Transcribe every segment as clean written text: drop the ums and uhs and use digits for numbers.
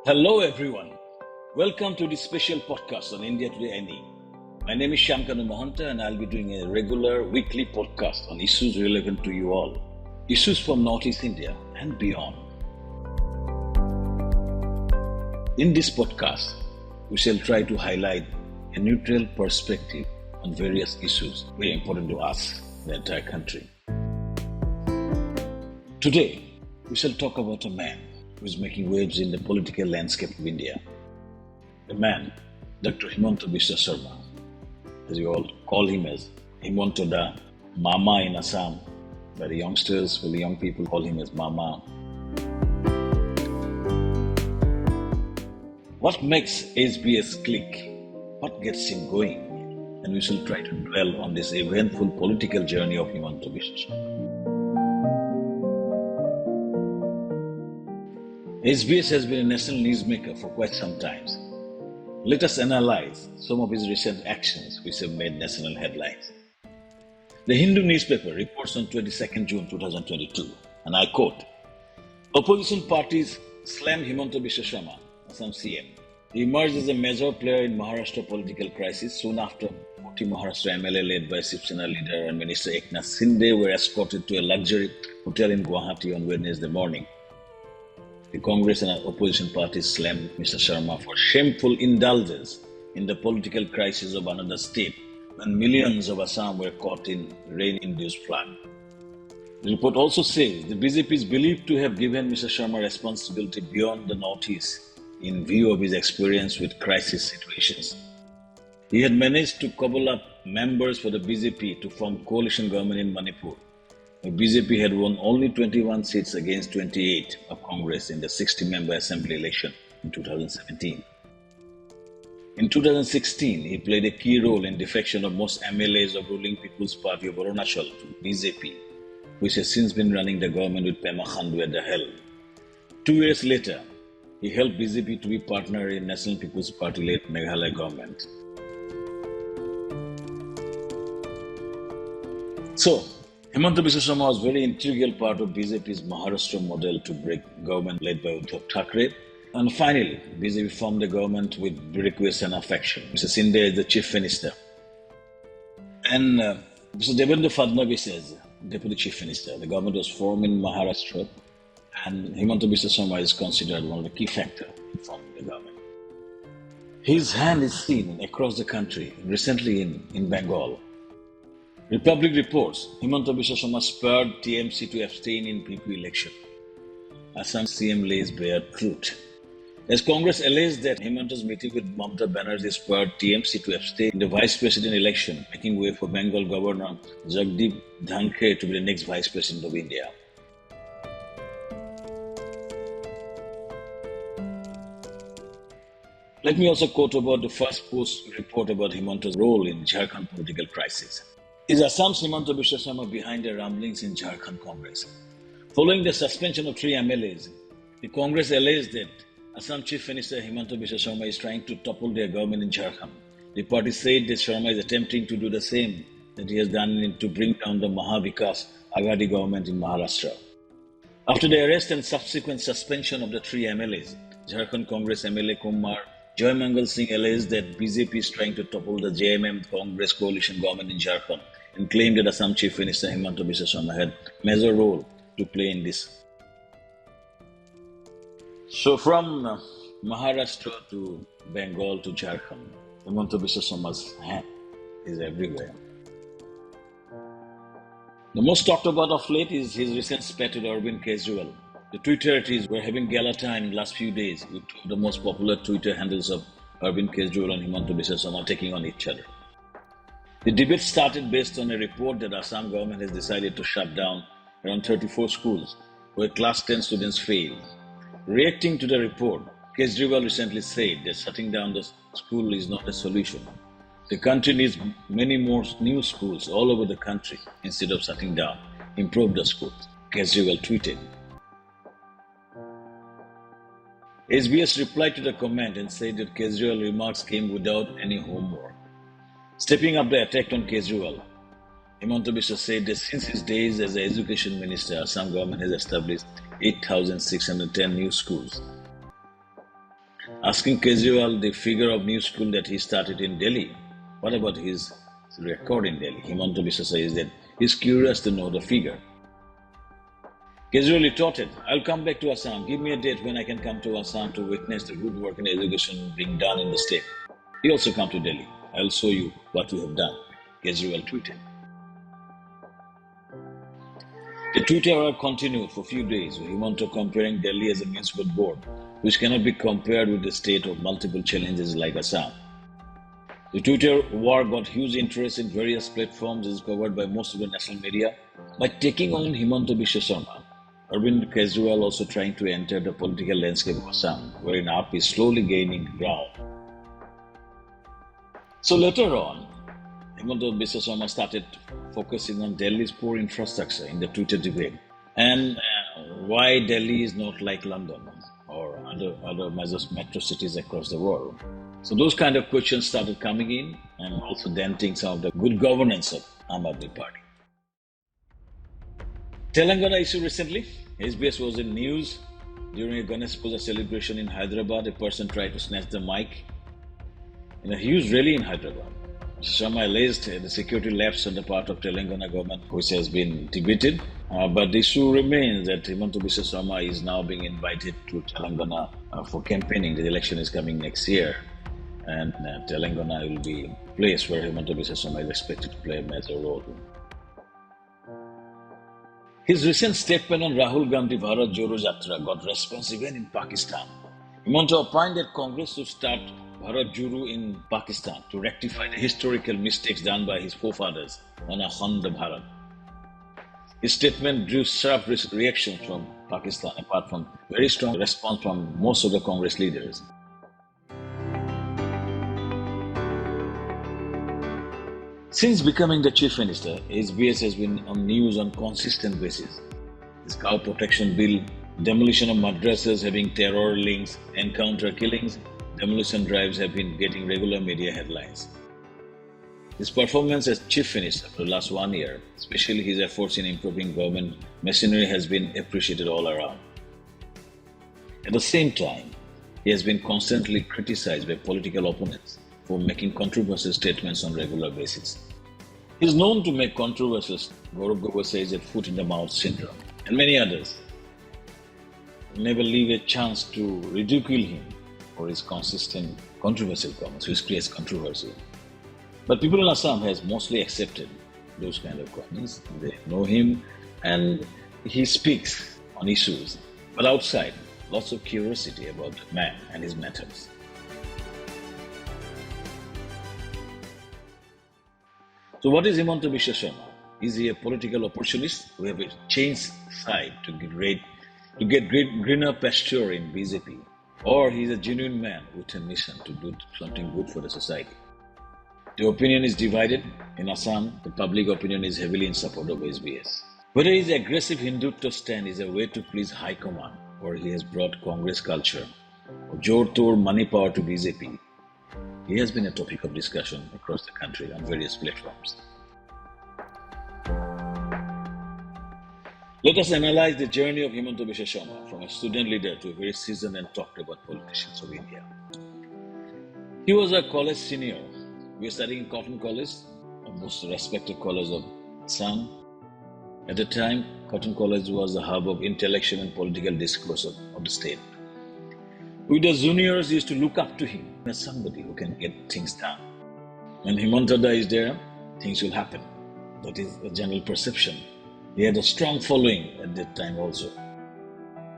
Hello everyone. Welcome to this special podcast on India Today NE. My name is Shyamkanu Mahanta and I'll be doing a regular weekly podcast on issues relevant to you all. Issues from Northeast India and beyond. In this podcast, we shall try to highlight a neutral perspective on various issues very important to us, the entire country. Today, we shall talk about a man who is making waves in the political landscape of India. The man, Dr. Himanta Biswa Sarma, as you all call him as Himanta da Mama in Assam, but the youngsters, the young people call him as Mama. What makes SBS click? What gets him going? And we shall try to dwell on this eventful political journey of Himanta Biswa Sarma. SBS has been a national newsmaker for quite some time. Let us analyze some of his recent actions which have made national headlines. The Hindu newspaper reports on 22nd June 2022, and I quote, "Opposition parties slammed Himanta Biswa Sarma, Assam CM. He emerged as a major player in Maharashtra political crisis soon after 40 Maharashtra MLA led by Shiv Sena leader and Minister Eknath Shinde were escorted to a luxury hotel in Guwahati on Wednesday morning. The Congress and opposition parties slammed Mr. Sarma for shameful indulgence in the political crisis of another state when millions of Assam were caught in rain-induced flood. The report also says the BJP is believed to have given Mr. Sarma responsibility beyond the Northeast in view of his experience with crisis situations. He had managed to cobble up members for the BJP to form coalition government in Manipur. The BJP had won only 21 seats against 28 of Congress in the 60-member assembly election in 2017. In 2016, he played a key role in defection of most MLAs of ruling People's Party of Arunachal to BJP, which has since been running the government with Pema Khandu at the helm. 2 years later, he helped BJP to be partner in National People's Party-led Meghalaya government. So, Himanta Biswa Sarma was a very integral part of BJP's Maharashtra model to break government led by Uddhav Thackeray. And finally, BJP formed a government with Birikwe Sena faction. Mr. Shinde is the chief minister. And Mr. Devendra Fadnavis is deputy chief minister. The government was formed in Maharashtra and Himanta Biswa Sarma is considered one of the key factors in forming the government. His hand is seen across the country, recently in Bengal. Republic reports Himanta Biswa Sarma spurred TMC to abstain in PP election. Assam CM lays bare truth. As Congress alleged that Himanta's meeting with Mamata Banerjee spurred TMC to abstain in the vice president election, making way for Bengal Governor Jagdeep Dhankhe to be the next vice president of India. Let me also quote about the first post report about Himanta's role in Jharkhand political crisis. Is Assam's Himanta Biswa Sarma behind the rumblings in Jharkhand Congress? Following the suspension of 3 MLAs, the Congress alleged that Assam Chief Minister Himanta Biswa Sarma is trying to topple their government in Jharkhand. The party said that Sarma is attempting to do the same that he has done to bring down the Mahavikas Aghadi government in Maharashtra. After the arrest and subsequent suspension of the 3 MLAs, Jharkhand Congress MLA Kumar Joy Mangal Singh alleged that BJP is trying to topple the JMM Congress coalition government in Jharkhand and claimed that Assam Chief Minister Himanta Biswa Sarma had a major role to play in this. So from Maharashtra to Bengal to Jharkhand, Himanta Biswa Sarma's hand is everywhere. The most talked about of late is his recent spat with Arvind Kejriwal. The Twitterities were having gala time in the last few days with two of the most popular Twitter handles of Arvind Kejriwal and Himanta Biswa Sarma taking on each other. The debate started based on a report that Assam government has decided to shut down around 34 schools where class 10 students failed. Reacting to the report, Kejriwal recently said that shutting down the school is not a solution. The country needs many more new schools all over the country instead of shutting down. Improve the schools, Kejriwal tweeted. SBS replied to the comment and said that Kejriwal's remarks came without any homework. Stepping up the attack on Kejriwal, Himanta Biswa said that since his days as the education minister, Assam government has established 8,610 new schools. Asking Kejriwal the figure of new school that he started in Delhi. What about his record in Delhi? Himanta Biswa says that he's curious to know the figure. Kejriwal retorted, I'll come back to Assam. Give me a date when I can come to Assam to witness the good work in education being done in the state. He also come to Delhi. I'll show you what we have done. Kejriwal tweeted. The Twitter era continued for a few days, with Himanta comparing Delhi as a municipal board, which cannot be compared with the state of multiple challenges like Assam. The Twitter war got huge interest in various platforms, is covered by most of the national media. By taking on Himanta Biswa Sarma, Arvind Kejriwal also trying to enter the political landscape of Assam, wherein AAP is slowly gaining ground. So later on, Himanta Biswa Sarma started focusing on Delhi's poor infrastructure in the Twitter debate, and why Delhi is not like London or other major metro cities across the world. So those kind of questions started coming in, and also denting some of the good governance of Aam Aadmi Party. Telangana issue recently, SBS was in news. During a Ganesh Puja celebration in Hyderabad, a person tried to snatch the mic in a huge rally in Hyderabad. Sharma alleged the security lapse on the part of Telangana government, which has been debated. But the issue remains that Himanta Biswa Sarma is now being invited to Telangana for campaigning. The election is coming next year, and Telangana will be a place where Himanta Biswa Sarma is expected to play a major role. His recent statement on Rahul Gandhi Bharat Jodo Jatra got response even in Pakistan. Himanta opined that Congress should start Bharat Jodo in Pakistan to rectify the historical mistakes done by his forefathers on Akhand Bharat. His statement drew sharp reactions from Pakistan, apart from very strong response from most of the Congress leaders. Since becoming the Chief Minister, SBS has been on news on consistent basis. His cow protection bill, demolition of madrasas having terror links, encounter killings, demolition drives have been getting regular media headlines. His performance as Chief Minister for the last 1 year, especially his efforts in improving government machinery, has been appreciated all around. At the same time, he has been constantly criticized by political opponents for making controversial statements on regular basis. He is known to make controversies. Gaurav Gogoi says that foot in the mouth syndrome, and many others never leave a chance to ridicule him for his consistent controversial comments, which creates controversy. But people in Assam has mostly accepted those kind of comments. They know him and he speaks on issues. But outside, lots of curiosity about the man and his methods. So what is Himanta Biswa Sarma? Is he a political opportunist who have changed side to get greener pasture in BJP? Or he is a genuine man with a mission to do something good for the society? The opinion is divided. In Assam, the public opinion is heavily in support of SBS. Whether his aggressive Hindutva stand is a way to please High Command, or he has brought Congress culture, or Jor Tor money power to BJP, he has been a topic of discussion across the country on various platforms. Let us analyze the journey of Himanta Biswa Sarma from a student leader to a very seasoned and talked about politicians of India. He was a college senior. We were studying in Cotton College, the most respected college of Assam. At the time, Cotton College was the hub of intellectual and political discourse of the state. We, the juniors, used to look up to him as somebody who can get things done. When Himanta is there, things will happen. That is a general perception. He had a strong following at that time also.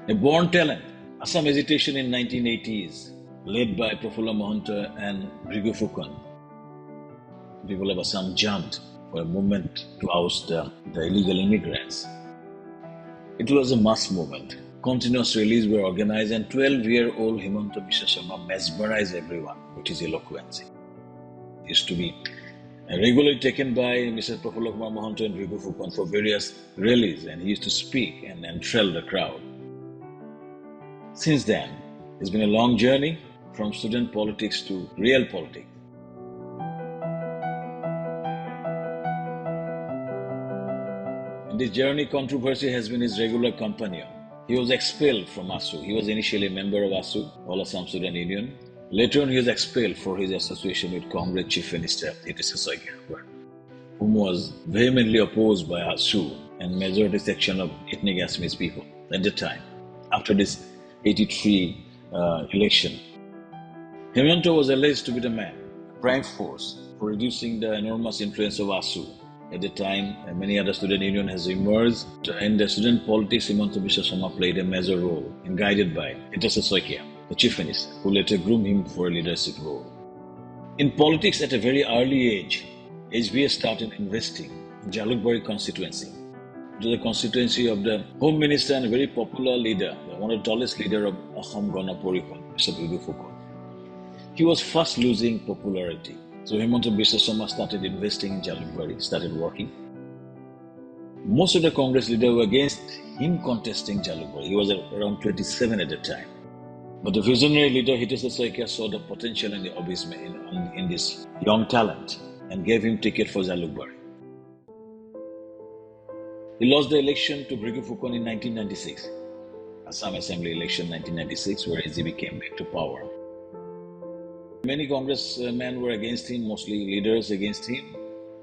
A born talent. Assam agitation in 1980s, led by Prafulla Mahanta and Bhrigu Phukan. People of Assam jumped for a movement to oust the illegal immigrants. It was a mass movement. Continuous rallies were organized, and 12-year-old Himanta Biswa Sarma mesmerized everyone with his eloquence. He used to be regularly taken by Mr. Prafulla Mahanta and Bhrigu Phukan for various rallies, and he used to speak and enthrall the crowd. Since then, it's been a long journey from student politics to real politics. In this journey, controversy has been his regular companion. He was expelled from ASU. He was initially a member of ASU, All Assam Student Union. Later on, he was expelled for his association with Congress Chief Minister Himanta Biswa Sarma, whom was vehemently opposed by ASU and majority section of ethnic Assamese people at the time, after this 83 election. Himanta was alleged to be the man, prime force for reducing the enormous influence of ASU. At the time, many other student union has emerged. In the student politics, Himanta Biswa Sarma played a major role and guided by Himanta Biswa Sarma, the chief minister, who later groomed him for a leadership role. In politics at a very early age, HBS started investing in Jalukbari constituency. It was a constituency of the Home Minister and a very popular leader, one of the tallest leader of Assam Gana Parishad, Mr. Kejriwal. He was fast losing popularity. So Himanta Biswa Sarma started investing in Jalukbari, started working. Most of the Congress leaders were against him contesting Jalukbari. He was around 27 at the time. But the visionary leader, Himanta Biswa Sarma, saw the potential in this young talent and gave him ticket for Jalukbari. He lost the election to Brigu Phukon in 1996, Assam Assembly election 1996, where SDB came back to power. Many congressmen were against him, mostly leaders against him,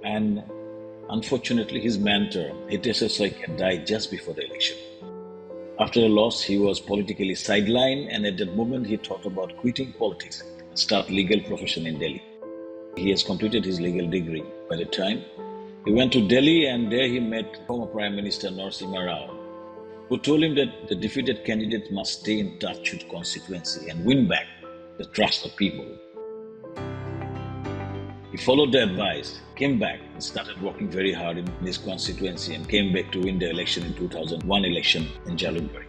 and unfortunately his mentor, Himanta Biswa Sarma, died just before the election. After the loss, he was politically sidelined, and at that moment he thought about quitting politics and start legal profession in Delhi. He has completed his legal degree by the time. He went to Delhi, and there he met former Prime Minister Narasimha Rao, who told him that the defeated candidate must stay in touch with constituency and win back the trust of people. He followed the advice, came back and started working very hard in his constituency and came back to win the election in 2001 election in Jalukbari.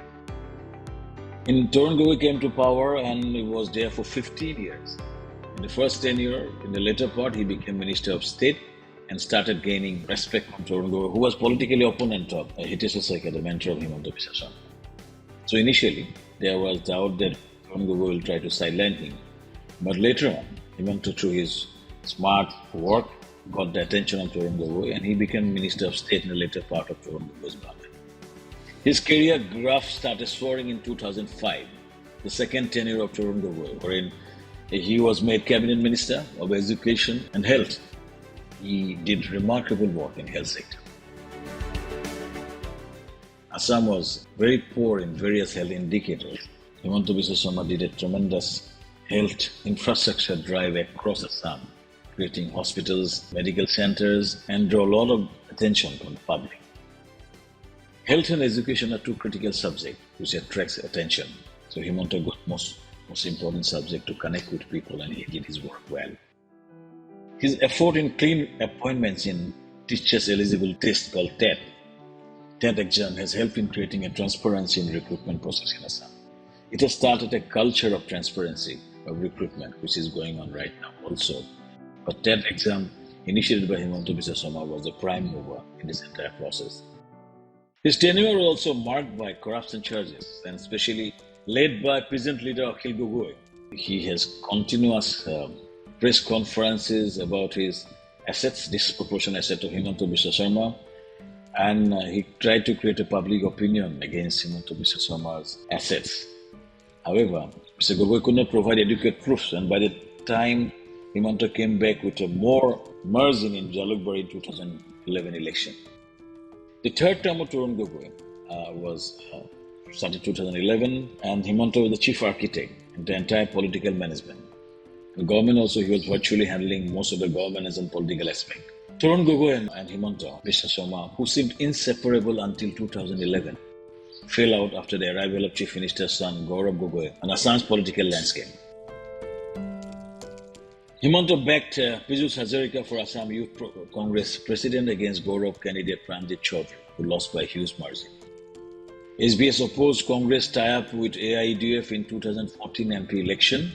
In Tarun Gogoi came to power and he was there for 15 years. In the first tenure, in the later part, he became Minister of State and started gaining respect from Tarun Gogoi, who was politically opponent of Himanta Biswa Sarma, the mentor of Himanta Biswa Sarma. So initially, there was doubt that Tarun Gogoi will try to sideline him. But later on, Himanta, through his smart work, got the attention of Tarun Gogoi and he became Minister of State in the later part of Tarun Gogoi's government. His career graph started soaring in 2005, the second tenure of Tarun Gogoi, wherein he was made Cabinet Minister of Education and Health. He did remarkable work in health sector. Assam was very poor in various health indicators. Himanta Biswa Sarma did a tremendous health infrastructure drive across Assam, creating hospitals, medical centers, and draw a lot of attention from the public. Health and education are two critical subjects which attracts attention. So Himanta got most important subject to connect with people, and he did his work well. His effort in clean appointments in teachers' eligible test called TET exam has helped in creating a transparency in recruitment process in Assam. It has started a culture of transparency of recruitment, which is going on right now also. But TET exam, initiated by Himanta Biswa Sarma, was the prime mover in this entire process. His tenure was also marked by corruption charges, and especially led by present leader Akhil Gogoi. He has continuous press conferences about his assets, disproportionate asset of Himanta Biswa Sarma, and he tried to create a public opinion against Himanta Biswa Sarma's assets. However, Mr. Gogoi could not provide adequate proofs, and by the time Himanta came back with a more margin in Jalukbari in 2011 election. The third term of Tarun Gogoi was started 2011, and Himanta was the chief architect in the entire political management. The government also, he was virtually handling most of the governance and political aspect. Tarun Gogoi and Himanta Biswa Sarma, who seemed inseparable until 2011, fell out after the arrival of Chief Minister's son Gaurav Gogoi on Assam's political landscape. Himanta backed Piyush Hazarika for Assam Youth Congress president against Gaurav candidate Pranjit Chaudhary, who lost by huge margin. SBS opposed Congress tie-up with AIDF in 2014 MP election.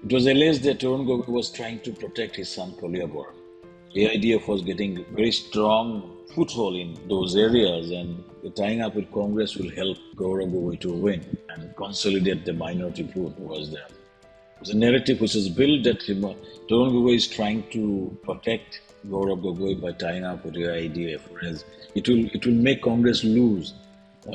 It was alleged that Tarun Gogoi was trying to protect his son Koliabor. AIDF was getting very strong foothold in those areas, and the tying up with Congress will help Gaurav Gogoi to win and consolidate the minority vote was there. It was a narrative which was built that Tarun Gogoi is trying to protect Gaurav Gogoi by tying up with AIDF, whereas it will make Congress lose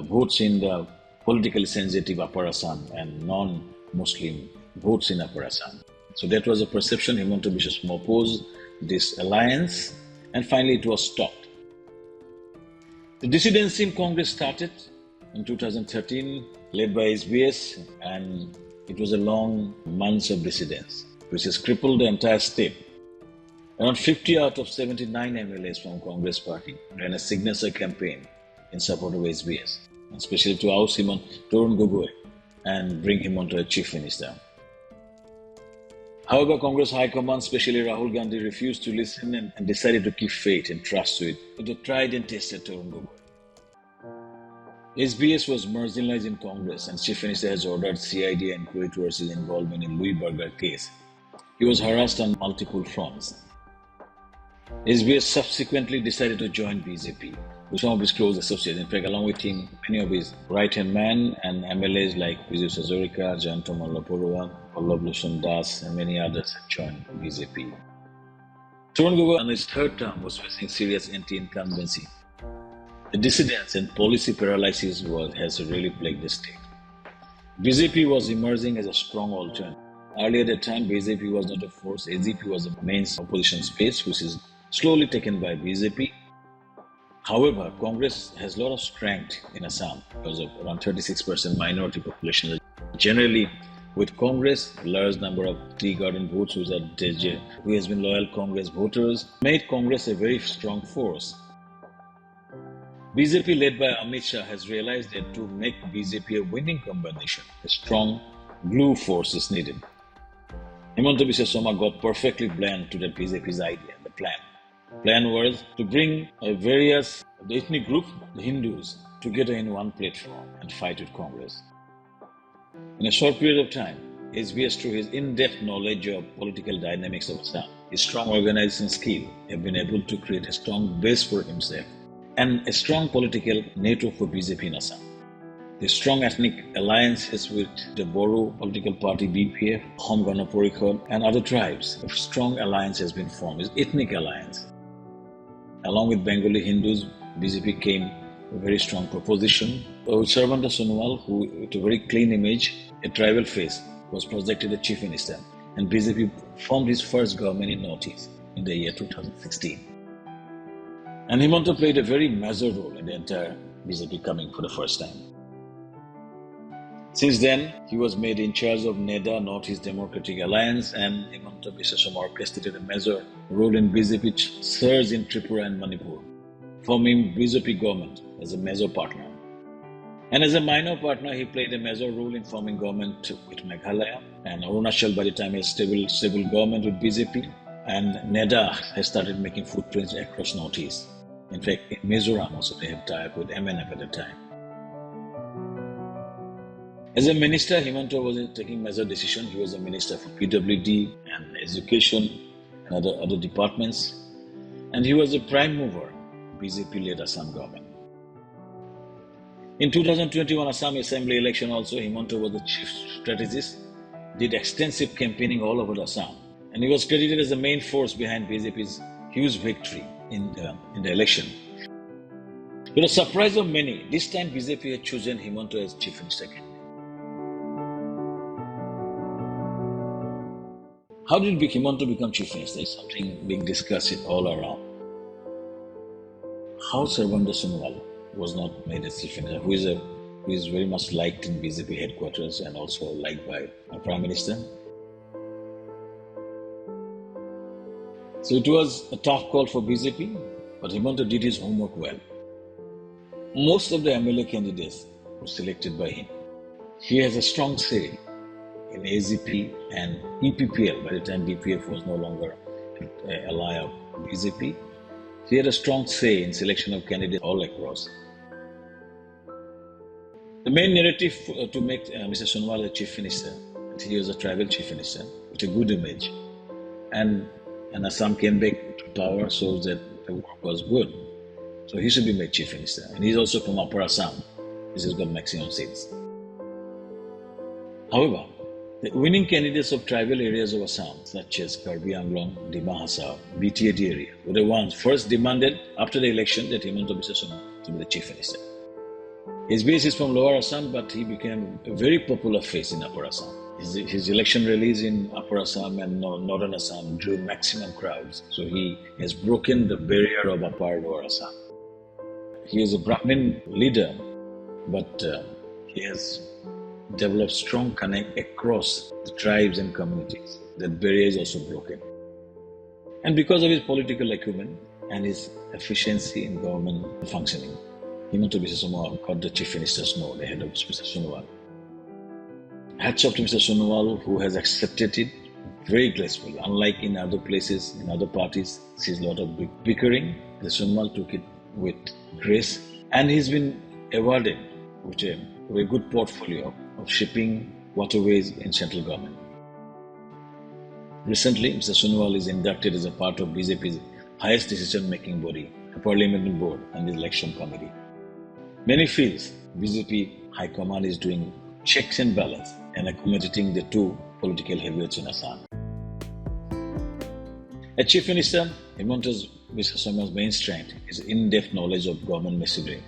votes in the politically sensitive Upper Assam and non-Muslim votes in Upper Assam. So that was a perception. Himanta Biswa Sarma opposed this alliance, and finally it was stopped. The dissidency in Congress started in 2013, led by SBS, and it was a long months of dissidence, which has crippled the entire state. Around 50 out of 79 MLAs from Congress party ran a signature campaign in support of SBS, especially to oust Tarun Gogoi and bring Himanta as chief minister. However, Congress High Command, especially Rahul Gandhi, refused to listen and decided to keep faith and trust to the tried and tested Tarun Gogoi. SBS was marginalized in Congress, and Chief Minister has ordered CID inquiry towards his involvement in Louis Berger case. He was harassed on multiple fronts. SBS subsequently decided to join BJP with some of his close associates. In fact, along with him, many of his right-hand men and MLAs like Vijay Sazorika, Jayanta Mallaporua, Pallab Lochon Das, and many others have joined BJP. Tarun Gogoi, on his third term, was facing serious anti-incumbency. The dissidence and policy paralysis has really plagued the state. BJP was emerging as a strong alternative. Earlier at the time, BJP was not a force. AGP was the main opposition space, which is slowly taken by BJP. However, Congress has a lot of strength in Assam because of around 36% minority population. Generally, with Congress, a large number of tea garden votes, which are DJ, who has been loyal Congress voters, made Congress a very strong force. BJP led by Amit Shah has realized that to make BJP a winning combination, a strong glue force is needed. Himanta Biswa Sarma got perfectly blend to that BJP's idea, the plan. The plan was to bring various ethnic groups, the Hindus, together in one platform and fight with Congress. In a short period of time, SBS, through his in-depth knowledge of political dynamics of Assam, his strong organizing skill, have been able to create a strong base for himself and a strong political network for BJP in Assam. The strong ethnic alliances with the Bodo political party BPF, Hom Gana Parikhod, and other tribes, a strong alliance has been formed, it's ethnic alliance. Along with Bengali Hindus, BJP came a very strong proposition. Sarvanda Sonowal, who with a very clean image, a tribal face, was projected as chief minister, and BJP formed his first government in Northeast in the year 2016. And Himanta played a very major role in the entire BJP coming for the first time. Since then, he was made in charge of NEDA, Northeast Democratic Alliance, and Himanta Biswa Sarma orchestrated a major role in BJP surge in Tripura and Manipur, forming BJP government as a major partner. And as a minor partner, he played a major role in forming government with Meghalaya, and Arunachal by the time has stable government with BJP, and NEDA has started making footprints across Northeast. In fact, in Mizoram also they have tied up with MNF at the time. As a minister, Himanta was taking major decisions. He was a minister for PWD and education and other departments. And he was a prime mover in BJP-led Assam government. In 2021 Assam Assembly election also, Himanta was the chief strategist, did extensive campaigning all over Assam. And he was credited as the main force behind BJP's huge victory in the election. To the surprise of many, this time BJP had chosen Himanta as chief minister. How did Himanta become chief minister? It's something being discussed all around. How Sarvanda Sonowal was not made as chief minister, who is very much liked in BJP headquarters and also liked by our Prime Minister. So it was a tough call for BJP, but Himanta did his homework well. Most of the MLA candidates were selected by him. He has a strong say in AGP and EPPL by the time BPF was no longer an ally of BJP. He had a strong say in selection of candidates all across. The main narrative to make Mr. Sonowal a chief minister, he was a tribal chief minister with a good image. And Assam came back to power, shows that the work was good. So he should be made chief minister. And he's also from Upper Assam. This has got maximum seats. However, the winning candidates of tribal areas of Assam, such as Karbi Anglong, Dima Hasao, BTAD area, were the ones first demanded after the election that Himanta Biswa Sarma to be the chief minister. His base is from Lower Assam, but he became a very popular face in Upper Assam. His election rallies in Upper Assam and Northern Assam drew maximum crowds, so he has broken the barrier of Upper Lower Assam. He is a Brahmin leader, but he has developed strong connect across the tribes and communities. That barrier is also broken. And because of his political acumen and his efficiency in government functioning, Himanta Biswa Sarma got the Chief Minister's note ahead of Mr. Sonowal. Hats off to Mr. Sonowal, who has accepted it very gracefully. Unlike in other places, in other parties, sees a lot of bickering. Mr. Sonowal took it with grace, and he's been awarded with a very good portfolio of shipping, waterways in central government. Recently, Mr. Sonowal is inducted as a part of BJP's highest decision-making body, the Parliamentary Board and the Election Committee. Many feel BJP High Command is doing checks and balance and accommodating the two political heavyweights in Assam. As Chief Minister, Himanta Biswa Sarma's main strength is in-depth knowledge of government machinery,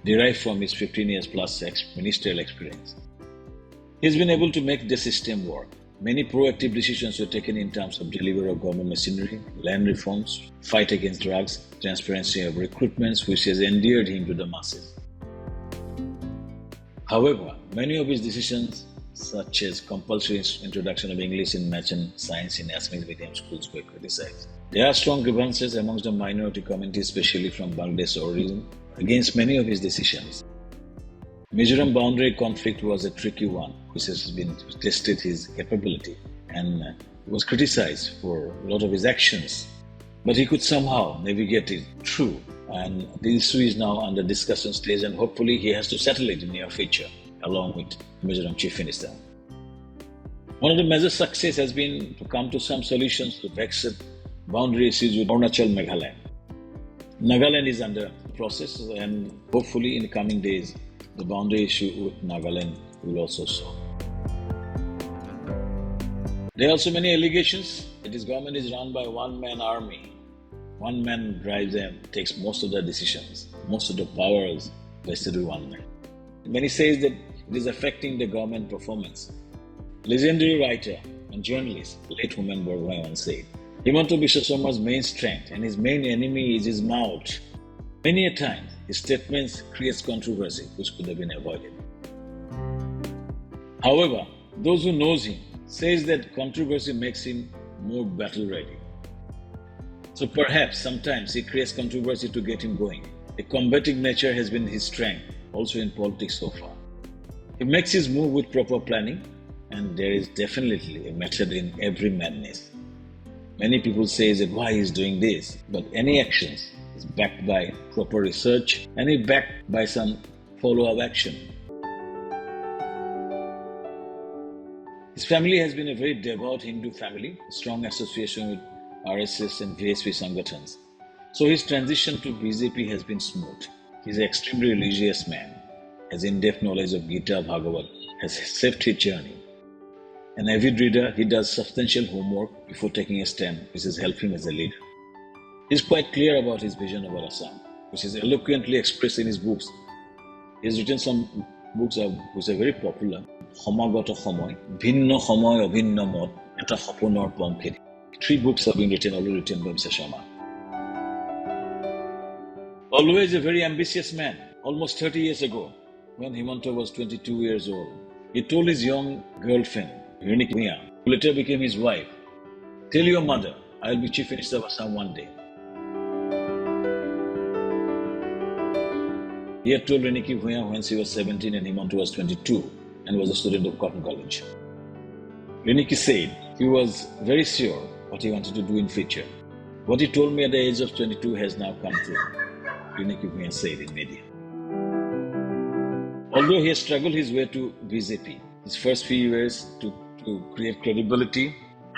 derived from his 15 years plus ministerial experience. He's been able to make the system work. Many proactive decisions were taken in terms of delivery of government machinery, land reforms, fight against drugs, transparency of recruitments, which has endeared him to the masses. However, many of his decisions, such as compulsory introduction of English in math and science in Assamese medium schools, were criticized. There are strong grievances amongst the minority community, especially from Bangladesh origin, against many of his decisions. Mizoram boundary conflict was a tricky one, which has been tested his capability and was criticized for a lot of his actions. But he could somehow navigate it through, and the issue is now under discussion stage, and hopefully he has to settle it in the near future, along with Mizoram Chief Minister. One of the major success has been to come to some solutions to vexed boundary issues with Arunachal Meghalaya. Nagaland is under process, and hopefully in the coming days, the boundary issue with Nagaland will also solve. There are also many allegations that his government is run by one-man army. One man drives them, takes most of the decisions, most of the powers vested with one man. Many say that it is affecting the government performance. Legendary writer and journalist, late Homan Borgohain once said, Himanta Biswa Sarma's main strength and his main enemy is his mouth. Many a time, his statements create controversy which could have been avoided. However, those who knows him says that controversy makes him more battle-ready. So perhaps sometimes he creates controversy to get him going. A combative nature has been his strength, also in politics so far. He makes his move with proper planning, and there is definitely a method in every madness. Many people say that why he is doing this, but any actions is backed by proper research and is backed by some follow-up action. His family has been a very devout Hindu family, strong association with RSS and VSP Sangatans. So his transition to BJP has been smooth. He is an extremely religious man, has in-depth knowledge of Gita, Bhagavad, has shaped his journey. An avid reader, he does substantial homework before taking a stand, which has helped him as a leader. He is quite clear about his vision of Assam, which is eloquently expressed in his books. He has written some books which are very popular. Samagata Samoy, Bhinna Samoy Abhinna Mot, Eta Saponor Pomkhedi. 3 books have been already written by Mr. Sharma. Always a very ambitious man. Almost 30 years ago, when Himanta was 22 years old, he told his young girlfriend, Riniki Bhuiyan, who later became his wife, tell your mother, I will be Chief Minister of Assam one day. He had told Riniki Bhuiyan when she was 17 and Himanta was 22 and was a student of Cotton College. Riniki said he was very sure what he wanted to do in future. What he told me at the age of 22 has now come true, Riniki Bhuiyan said in media. Although he has struggled his way to BJP, his first few years to create credibility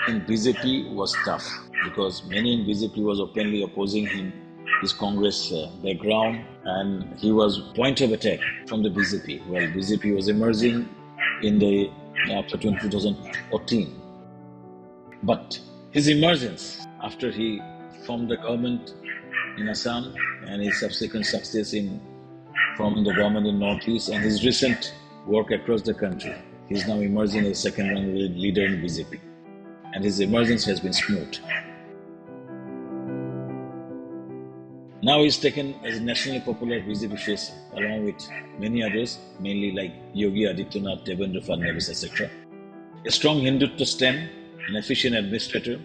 in BJP was tough because many in BJP was openly opposing him, his Congress background, and he was point of attack from the BJP. Well, BJP was emerging after 2014. But his emergence after he formed the government in Assam and his subsequent success in forming the government in Northeast, and his recent work across the country. He is now emerging as a second-run leader in BJP, and his emergence has been smooth. Now he is taken as a nationally popular BJP face, along with many others, mainly like Yogi Adityanath, Devendra Fadnavis, etc. A strong Hindutva stand, an efficient administrator,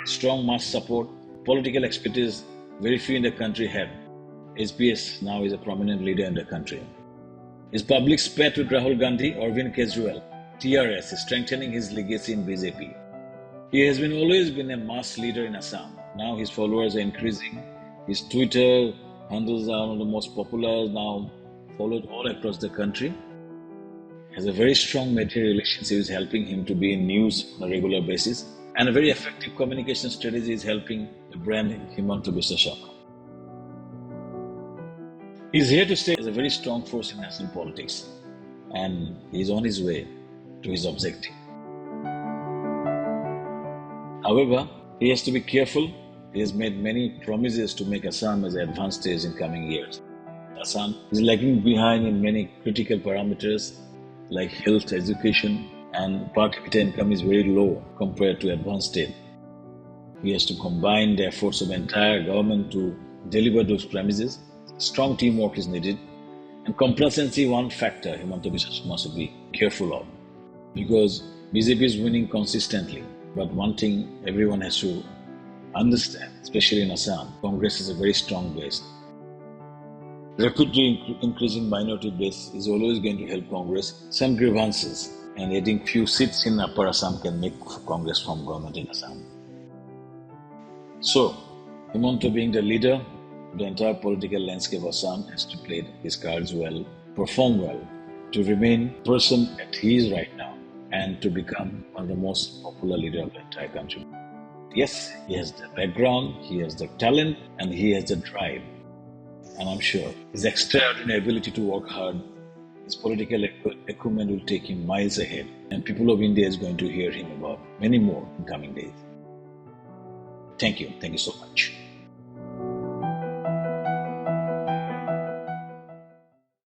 strong mass support, political expertise very few in the country have. SBS now is a prominent leader in the country. His public spat with Rahul Gandhi, Arvind Kejriwal, TRS is strengthening his legacy in BJP. He has always been a mass leader in Assam. Now his followers are increasing. His Twitter handles are one of the most popular, now followed all across the country. Has a very strong media relationship is helping him to be in news on a regular basis. And a very effective communication strategy is helping the brand Himanta Biswa Sarma. He is here to stay as a very strong force in national politics, and he is on his way to his objective. However, he has to be careful. He has made many promises to make Assam as an advanced stage in coming years. Assam is lagging behind in many critical parameters like health, education, and per capita income is very low compared to advanced state. He has to combine the efforts of the entire government to deliver those promises. Strong teamwork is needed, and complacency one factor Himanta Biswa Sarma should be careful of, because BJP is winning consistently. But one thing everyone has to understand, especially in Assam, Congress is a very strong base. Rapidly increasing minority base is always going to help Congress. Some grievances and adding few seats in Upper Assam can make Congress form government in Assam. So, Himanta being the leader, the entire political landscape of Assam has to play his cards well, perform well, to remain the person that he is right now, and to become one of the most popular leader of the entire country. Yes, he has the background, he has the talent, and he has the drive. And I'm sure his extraordinary ability to work hard, his political acumen will take him miles ahead, and people of India is going to hear him about many more in coming days. Thank you so much.